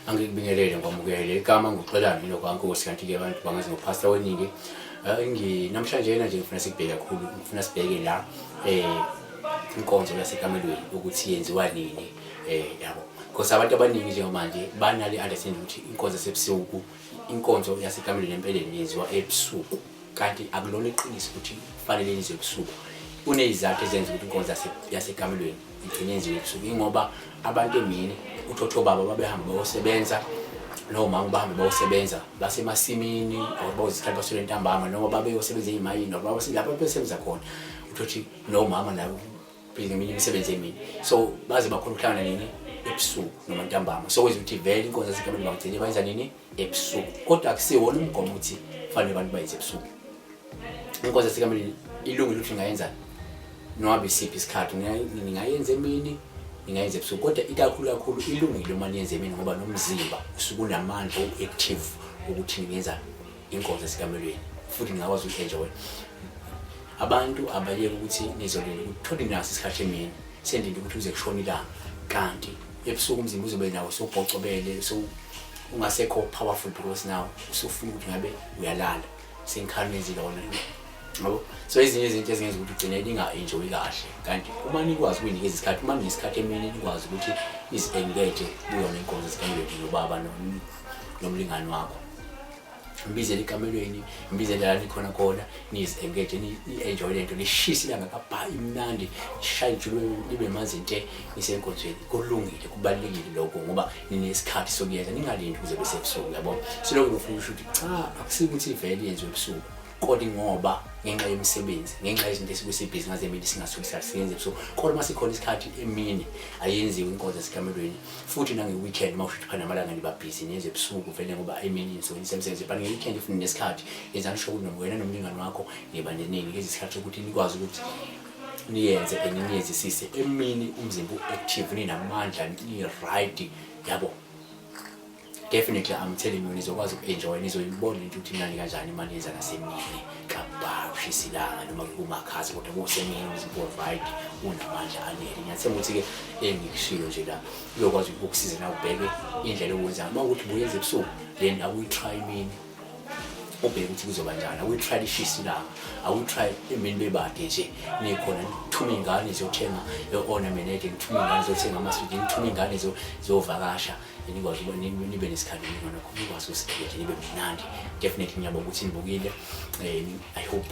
angikubingelele ngomukele igama ngokuxolana lokwankosi kanti-ke abantu bangazi ngopastor weningi namhlanje yena nje ngifuna sikubheke kakhulu ngifuna sibheke la inkonzo yasekamelweni ukuthi yenziwa nini yabo because abantu abaningi njengamanje banale understand ukuthi inkonzo yasebusuku inkonzo yasekamelweni empeleni yenziwa ebusuku kanti akulona iqiniso ukuthi kufanele yenziwe ebusuku kunezizathu ezenza ukuthi inkonzo yasekamelweni igcine yenziwe ebusuku ngoba abantu emini uthotho baba babehamba bayosebenza noma bahambe bayosebenza basemasimini abazisikhathi basole ntambama noma babeyosebenza ezimayini noma lapho besebenza khona uthothi nomama la eminye imisebenzi emini so baze bakhona ukuhlangana nini ebusuku noma ntambama so kwenza ukuthi vele inkonzo yasekamelweni bagcine bayenza nini ebusuku kodwa akusiwona umgomo ukuthi kufanele abantu bayenze ebusuku inkonzo yasekamelweni ilungile ukuthi ngayenza noma besiphi isikhathi ningayenza emini ningayenza ebusuku kodwa ikakhulu ilungile uma niyenza emini ngoba nomzimba usuku unamandla active ukuthi ningenza inkonzo yasekamelweni futhi ningakwazi ukuenjoy abantu abayeke ukuthi nizolinda ukuthi naso isikhathi emini sendinde ukuthi uze kushona ilanga kanti ebusuku umzimba uzobe nawo sobhocobele so ungasekho powerful because now usufuna ukuthi ngabe uyalala senkhani lona yabo so ezinye izinto ezingenza ukuthi ugcine ninga-enjoy kahle kanti uma nikwazi ukuyinikeza isikhathi uma ninesikhathi emini nikwazi ukuthi izi-engage kuyona inkonzo yasekamelweni nobaba nomlingani wakho mbizele ekamelweni mbizele la nikhona khona nizi-engage ni-enjoy lento nishisa ilanga kabha imnandi nishaye ijulu libe manzi inte nisenkonzweni kulungile kubalulekile lokho ngoba ninesikhathi sokuyenza ningalindi ukuze bese ebusuku yabo silokho ngifuna ukusho ukuthi cha akusikuthi vele yenziwe ebusuku kodwa ngoba ngenxa yemisebenzi ngenxa yezinto esikusibhizi ngaze emini singasuki siyenze ebusuku kodwa masikhona isikhathi emini ayenziwe inkonzo yasekamelweni futhi nange-weekend mawushuthi phana amalanga niba busy niyenze ebusuku vele ngoba emini nisebenzisa emsebenzi but nge-weekend ifuna nesikhathi yenzani sho ukuthi wena nomlingani wakho niba neningi lezi sikhathi sokuthi nikwazi ukuthi niyenze eniyenzisise emini umzimba u-active ninamandla ni-right yabo definitely I'm telling you nizokwazi ukuenjoy nizoyibona into ukuthi nani kanjani imali yenza nasemini kabha ushisilanga noma kumakhazi kodwa kusemini umzimba right unamandla anele ngiyathemba ukuthi ke engikushilo nje la uyokwazi ukukusiza na ubheke indlela okwenza uma ukuthi buyenze ebusuku then awu try imini ubheke ukuthi kuzoba njani awu try ishisilanga awu try imini bebade nje nikhona nithuma ingane ziyothenga ornament ngithuma ingane ziyothenga amaswidi ngithuma ingane ziyovakasha nikwazi ukuba nibe nesikhathi ngona ukwazi ukusikhetha nibe mnandi definitely ngiyabonga ukuthi nibukile I hope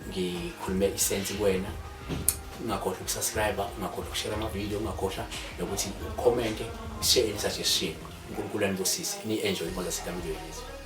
ngikhulume isense kuwena ungakhohlwa ukusubscribe ungakhohlwa ukushare ama-video ungakhohlwa nokuthi ucommente share suggestion uNkulunkulu anibusise ni-enjoy inkonzo yasekamelweni.